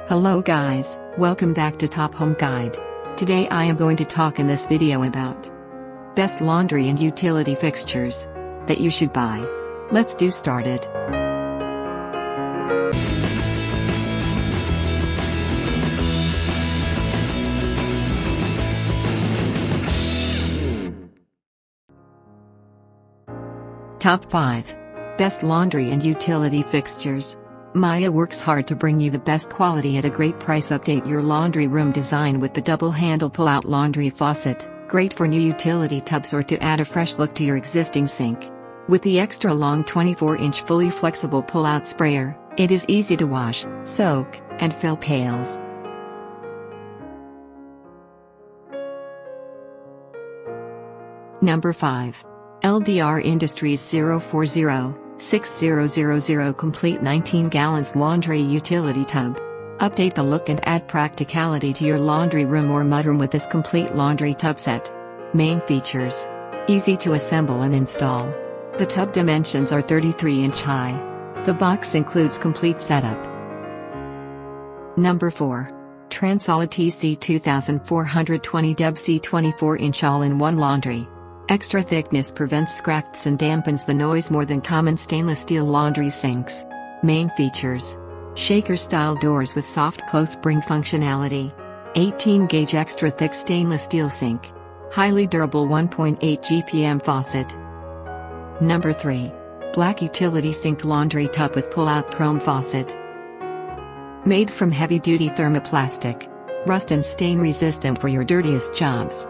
Hello guys, welcome back to Top Home Guide. Today I am going to talk in this video about best laundry and utility fixtures that you should buy. Let's do started. Top 5 Best Laundry and Utility Fixtures. Maya works hard to bring you the best quality at a great price. Update your laundry room design with the double handle pull-out laundry faucet, great for new utility tubs or to add a fresh look to your existing sink. With the extra long 24-inch fully flexible pull-out sprayer, it is easy to wash, soak, and fill pails. Number 5. LDR Industries 040-6000 Complete 19 gallons Laundry Utility Tub. Update the look and add practicality to your laundry room or mudroom with this complete laundry tub set. Main features: easy to assemble and install. The tub dimensions are 33-inch high. The box includes complete setup. Number 4. Transolid TC 2420 WC 24-inch all-in-one laundry. Extra thickness prevents scratches and dampens the noise more than common stainless steel laundry sinks. Main features: shaker-style doors with soft close spring functionality. 18-gauge extra thick stainless steel sink. Highly durable 1.8 GPM faucet. Number 3. Black Utility Sink Laundry Tub with pull-out chrome faucet. Made from heavy-duty thermoplastic. Rust and stain resistant for your dirtiest jobs.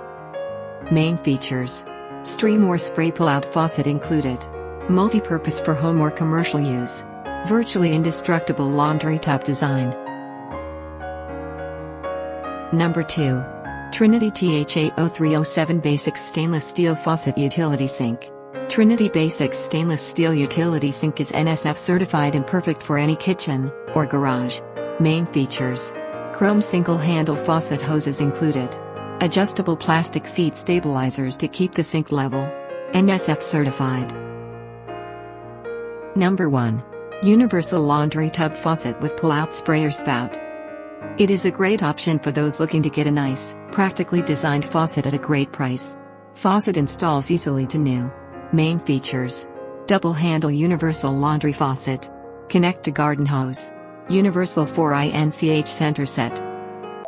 Main features: stream or spray pull-out faucet included. Multi-purpose for home or commercial use. Virtually indestructible laundry tub design. Number 2. TRINITY THA0307 Basics Stainless Steel Faucet Utility Sink. TRINITY Basics Stainless Steel Utility Sink is NSF certified and perfect for any kitchen or garage. Main features: chrome single-handle faucet hoses included. Adjustable plastic feet stabilizers to keep the sink level. NSF certified. Number 1. Universal Laundry Tub Faucet with Pull-Out Sprayer Spout. It is a great option for those looking to get a nice, practically designed faucet at a great price. Faucet installs easily to new. Main features: double handle universal laundry faucet. Connect to garden hose. Universal 4-inch center set.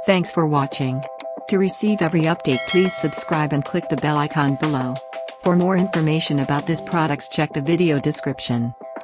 Thanks for watching. To receive every update, please subscribe and click the bell icon below. For more information about this products, check the video description.